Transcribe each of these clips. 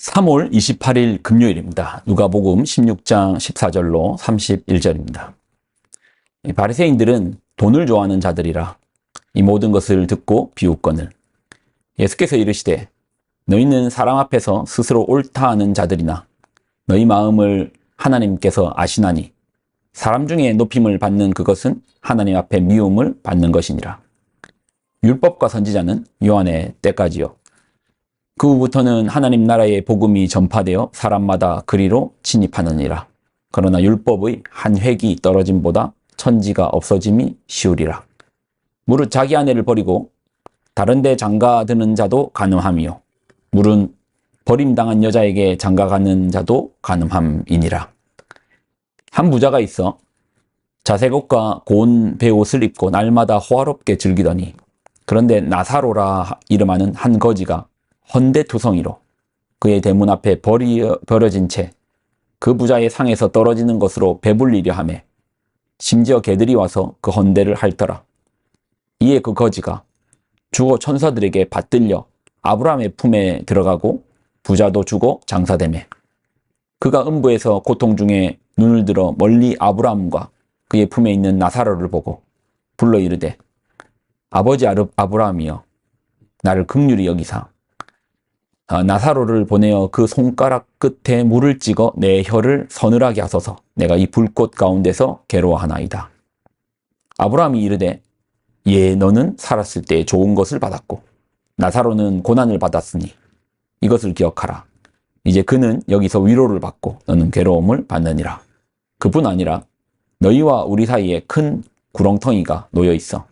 3월 28일 금요일입니다. 누가복음 16장 14절로 31절입니다. 바리새인들은 돈을 좋아하는 자들이라 이 모든 것을 듣고 비웃거늘 예수께서 이르시되 너희는 사람 앞에서 스스로 옳다 하는 자들이나 너희 마음을 하나님께서 아시나니 사람 중에 높임을 받는 그것은 하나님 앞에 미움을 받는 것이니라. 율법과 선지자는 요한의 때까지요. 그 후부터는 하나님 나라의 복음이 전파되어 사람마다 그리로 진입하느니라. 그러나 율법의 한 획이 떨어짐보다 천지가 없어짐이 쉬우리라. 무릇 자기 아내를 버리고 다른 데 장가드는 자도 가늠함이요 물은 버림당한 여자에게 장가가는 자도 가늠함이니라. 한 부자가 있어 자색 옷과 고운 베옷을 입고 날마다 호화롭게 즐기더니 그런데 나사로라 이름하는 한 거지가 헌데투성이로 그의 대문 앞에 버려진 채 그 부자의 상에서 떨어지는 것으로 배불리려 하매 심지어 개들이 와서 그 헌데를 핥더라. 이에 그 거지가 죽어 천사들에게 받들려 아브라함의 품에 들어가고 부자도 죽어 장사되매 그가 음부에서 고통 중에 눈을 들어 멀리 아브라함과 그의 품에 있는 나사로를 보고 불러 이르되 아버지 아브라함이여 나를 긍휼히 여기사 나사로를 보내어 그 손가락 끝에 물을 찍어 내 혀를 서늘하게 하소서. 내가 이 불꽃 가운데서 괴로워하나이다. 아브라함이 이르되 예 너는 살았을 때 좋은 것을 받았고 나사로는 고난을 받았으니 이것을 기억하라. 이제 그는 여기서 위로를 받고 너는 괴로움을 받느니라. 그뿐 아니라 너희와 우리 사이에 큰 구렁텅이가 놓여 있어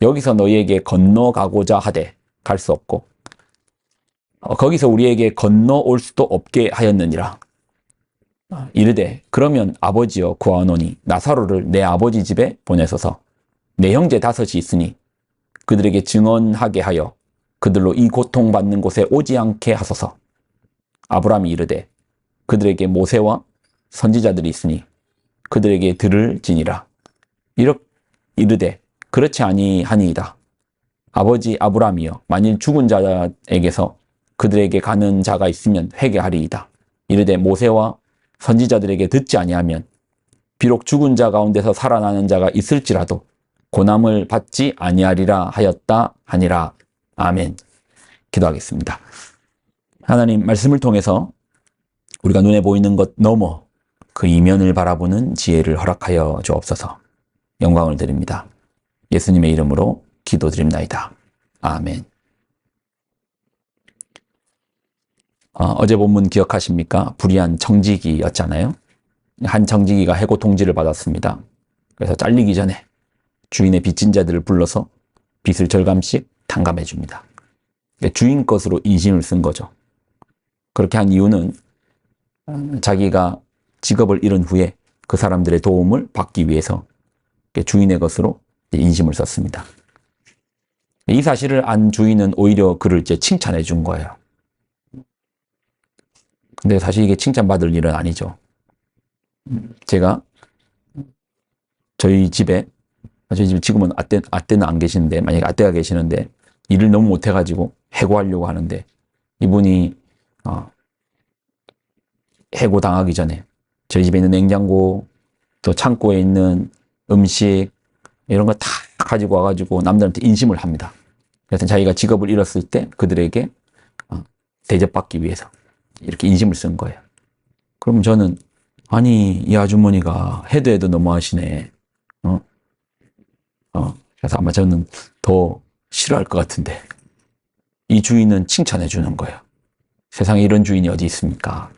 여기서 너희에게 건너가고자 하되 갈 수 없고 거기서 우리에게 건너올 수도 없게 하였느니라. 이르되 그러면 아버지여 구하노니 나사로를 내 아버지 집에 보내소서. 내 형제 5이 있으니 그들에게 증언하게 하여 그들로 이 고통받는 곳에 오지 않게 하소서. 아브라함이 이르되 그들에게 모세와 선지자들이 있으니 그들에게 들을지니라. 이르되 그렇지 아니하니이다. 아버지 아브라함이여 만일 죽은 자에게서 그들에게 가는 자가 있으면 회개하리이다. 이르되 모세와 선지자들에게 듣지 아니하면 비록 죽은 자 가운데서 살아나는 자가 있을지라도 고난을 받지 아니하리라 하였다 하니라. 아멘. 기도하겠습니다. 하나님 말씀을 통해서 우리가 눈에 보이는 것 넘어 그 이면을 바라보는 지혜를 허락하여 주옵소서. 영광을 드립니다. 예수님의 이름으로 기도드립나이다. 아멘. 어제 본문 기억하십니까? 불의한 청지기였잖아요. 한 청지기가 해고 통지를 받았습니다. 그래서 잘리기 전에 주인의 빚진 자들을 불러서 빚을 절감씩 탕감해 줍니다. 주인 것으로 인심을 쓴 거죠. 그렇게 한 이유는 자기가 직업을 잃은 후에 그 사람들의 도움을 받기 위해서 주인의 것으로 인심을 썼습니다. 이 사실을 안 주인은 오히려 그를 칭찬해 준 거예요. 근데 사실 이게 칭찬받을 일은 아니죠. 제가 저희 집에 지금은 아떼는 안 계시는데 만약에 아떼가 계시는데 일을 너무 못해가지고 해고하려고 하는데 이분이 해고당하기 전에 저희 집에 있는 냉장고 또 창고에 있는 음식 이런 거 다 가지고 와가지고 남들한테 인심을 합니다. 그래서 자기가 직업을 잃었을 때 그들에게 대접받기 위해서 이렇게 인심을 쓴 거예요. 그럼 저는 아니 이 아주머니가 해도 너무하시네. 그래서 아마 저는 더 싫어할 것 같은데 이 주인은 칭찬해 주는 거예요. 세상에 이런 주인이 어디 있습니까?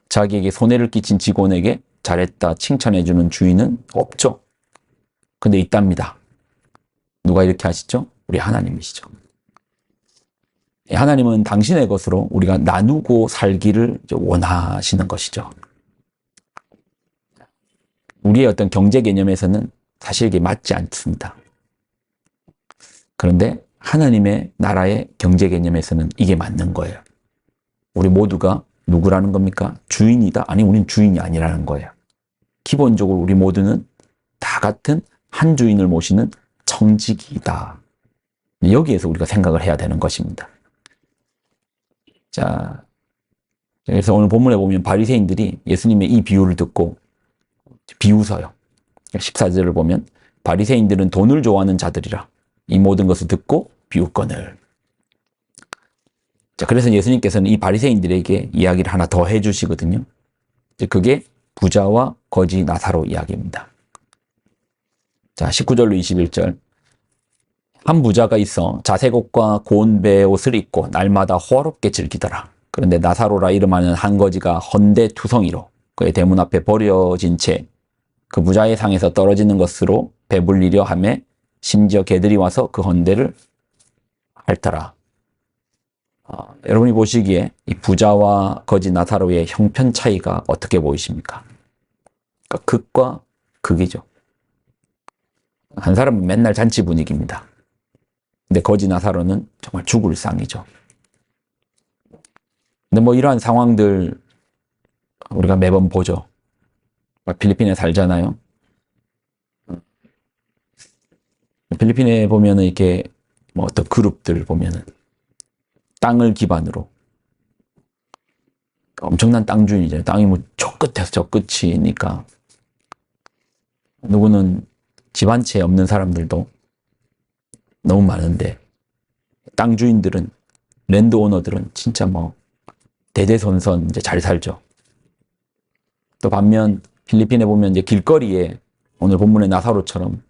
자기에게 손해를 끼친 직원에게 잘했다 칭찬해 주는 주인은 없죠. 근데 있답니다. 누가 이렇게 하시죠? 우리 하나님이시죠. 하나님은 당신의 것으로 우리가 나누고 살기를 원하시는 것이죠. 우리의 어떤 경제 개념에서는 사실 이게 맞지 않습니다. 그런데 하나님의 나라의 경제 개념에서는 이게 맞는 거예요. 우리 모두가 누구라는 겁니까? 주인이다? 아니, 우린 주인이 아니라는 거예요. 기본적으로 우리 모두는 다 같은 한 주인을 모시는 청지기이다. 여기에서 우리가 생각을 해야 되는 것입니다. 자, 그래서 오늘 본문에 보면 바리새인들이 예수님의 이 비유를 듣고 비웃어요. 14절을 보면 바리새인들은 돈을 좋아하는 자들이라 이 모든 것을 듣고 비웃거늘. 자, 그래서 예수님께서는 이 바리새인들에게 이야기를 하나 더 해주시거든요. 그게 부자와 거지 나사로 이야기입니다. 자, 19절로 21절. 한 부자가 있어 자색 옷과 고운 베옷을 입고 날마다 호화롭게 즐기더라. 그런데 나사로라 이름하는 한 거지가 헌데 투성이로 그의 대문 앞에 버려진 채 그 부자의 상에서 떨어지는 것으로 배불리려 하며 심지어 개들이 와서 그 헌데를 핥더라. 여러분이 보시기에 이 부자와 거지 나사로의 형편 차이가 어떻게 보이십니까? 그러니까 극과 극이죠. 한 사람은 맨날 잔치 분위기입니다. 근데 거지 나사로는 정말 죽을 상이죠. 근데 뭐 이러한 상황들 우리가 매번 보죠. 필리핀에 살잖아요. 필리핀에 보면은 이렇게 뭐 어떤 그룹들 보면은 땅을 기반으로 엄청난 땅 주인이잖아요. 땅이 뭐 저 끝에서 저 끝이니까 누구는 집 한 채 없는 사람들도 너무 많은데 땅 주인들은 랜드 오너들은 진짜 뭐 대대손손 이제 잘 살죠. 또 반면 필리핀에 보면 이제 길거리에 오늘 본문의 나사로처럼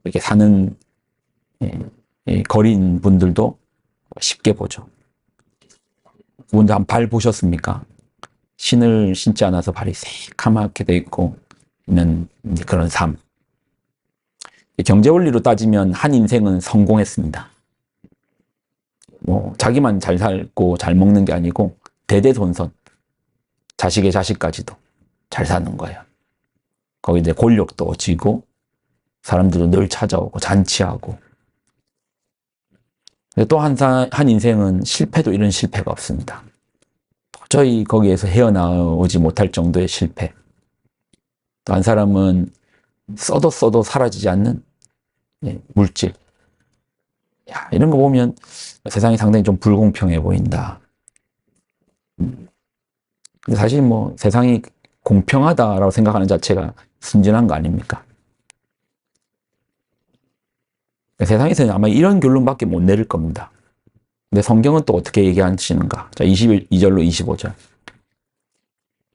이렇게 사는 거리인 분들도 쉽게 보죠. 그분들 한 발 보셨습니까? 신을 신지 않아서 발이 새카맣게 돼 있고 있는 그런 삶. 경제 원리로 따지면 한 인생은 성공했습니다. 뭐 자기만 잘 살고 잘 먹는 게 아니고 대대손손 자식의 자식까지도 잘 사는 거예요. 거기 이제 권력도 쥐고 사람들도 늘 찾아오고 잔치하고. 또 한 인생은 실패도 이런 실패가 없습니다. 도저히 거기에서 헤어나오지 못할 정도의 실패. 또 한 사람은 써도 사라지지 않는 물질. 야, 이런 거 보면 세상이 상당히 좀 불공평해 보인다. 근데 사실 뭐 세상이 공평하다라고 생각하는 자체가 순진한 거 아닙니까? 세상에서는 아마 이런 결론밖에 못 내릴 겁니다. 근데 성경은 또 어떻게 얘기하시는가? 자, 22절로 25절.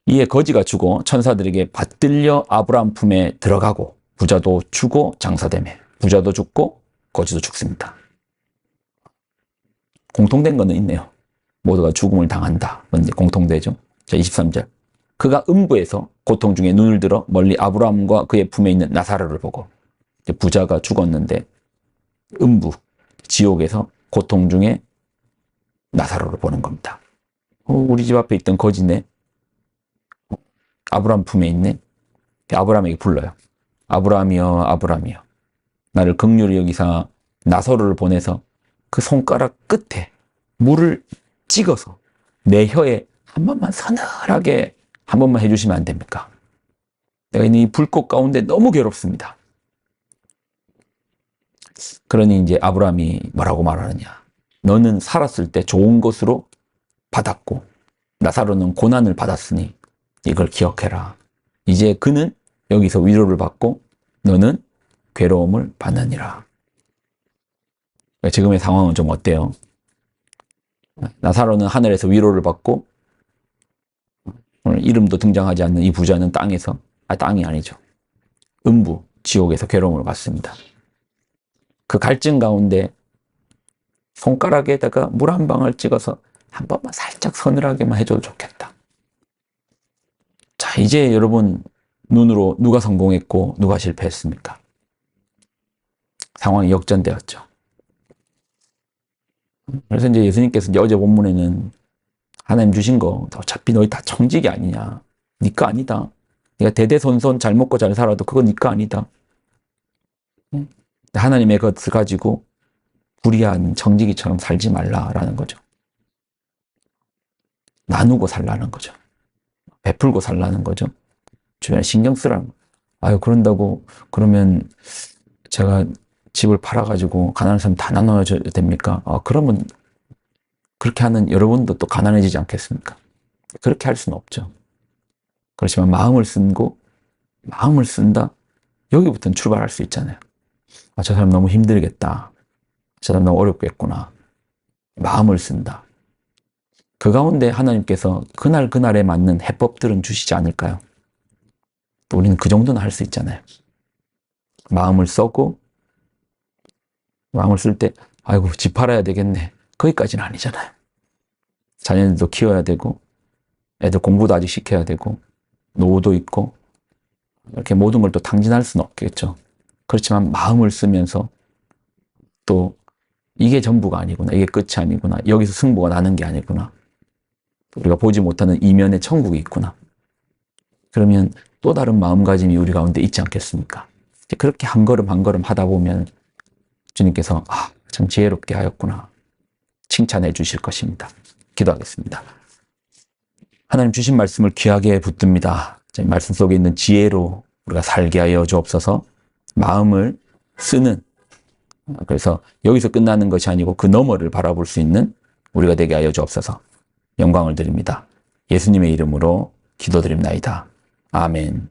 이에 거지가 죽어 천사들에게 받들려 아브라함 품에 들어가고 부자도 죽어 장사되매 부자도 죽고 거지도 죽습니다. 공통된 거는 있네요. 모두가 죽음을 당한다. 그건 이제 공통되죠. 자, 23절. 그가 음부에서 고통 중에 눈을 들어 멀리 아브라함과 그의 품에 있는 나사로를 보고, 부자가 죽었는데 음부, 지옥에서 고통 중에 나사로를 보는 겁니다. 우리 집 앞에 있던 거지네. 아브라함 품에 있네. 아브라함에게 불러요. 아브라함이여, 아브라함이여. 나를 긍휼히 여기사 나사로를 보내서 그 손가락 끝에 물을 찍어서 내 혀에 한 번만 서늘하게 한 번만 해주시면 안 됩니까? 내가 있는 이 불꽃 가운데 너무 괴롭습니다. 그러니 이제 아브라함이 뭐라고 말하느냐. 너는 살았을 때 좋은 것으로 받았고 나사로는 고난을 받았으니 이걸 기억해라. 이제 그는 여기서 위로를 받고 너는 괴로움을 받느니라. 지금의 상황은 좀 어때요? 나사로는 하늘에서 위로를 받고 오늘 이름도 등장하지 않는 이 부자는 땅에서, 땅이 아니죠. 음부, 지옥에서 괴로움을 받습니다. 그 갈증 가운데 손가락에다가 물 한 방울 찍어서 한 번만 살짝 서늘하게만 해줘도 좋겠다. 자, 이제 여러분 눈으로 누가 성공했고 누가 실패했습니까? 상황이 역전되었죠. 그래서 이제 예수님께서 이제 어제 본문에는 하나님 주신 거 어차피 너희 다 청직이 아니냐. 네 거 아니다. 네가 대대손손 잘 먹고 잘 살아도 그건 네 거 아니다. 하나님의 것을 가지고 불의한 청지기처럼 살지 말라라는 거죠. 나누고 살라는 거죠. 베풀고 살라는 거죠. 주변에 신경 쓰라는 거죠. 아유, 그런다고 그러면 제가 집을 팔아가지고 가난한 사람 다 나눠줘야 됩니까? 그러면 그렇게 하는 여러분도 또 가난해지지 않겠습니까? 그렇게 할 수는 없죠. 그렇지만 마음을 쓴다? 여기부터는 출발할 수 있잖아요. 아, 저 사람 너무 힘들겠다. 저 사람 너무 어렵겠구나. 마음을 쓴다. 그 가운데 하나님께서 그날에 맞는 해법들은 주시지 않을까요? 또 우리는 그 정도는 할 수 있잖아요. 마음을 써고, 마음을 쓸 때, 아이고, 집 팔아야 되겠네. 거기까지는 아니잖아요. 자녀들도 키워야 되고, 애들 공부도 아직 시켜야 되고, 노후도 있고, 이렇게 모든 걸 또 탕진할 수는 없겠죠. 그렇지만 마음을 쓰면서 또 이게 전부가 아니구나. 이게 끝이 아니구나. 여기서 승부가 나는 게 아니구나. 우리가 보지 못하는 이면의 천국이 있구나. 그러면 또 다른 마음가짐이 우리 가운데 있지 않겠습니까? 그렇게 한 걸음 한 걸음 하다 보면 주님께서 참 지혜롭게 하였구나. 칭찬해 주실 것입니다. 기도하겠습니다. 하나님 주신 말씀을 귀하게 붙듭니다. 말씀 속에 있는 지혜로 우리가 살게 하여 주옵소서. 마음을 쓰는, 그래서 여기서 끝나는 것이 아니고 그 너머를 바라볼 수 있는 우리가 되게 하여 주옵소서. 영광을 드립니다. 예수님의 이름으로 기도드립나이다. 아멘.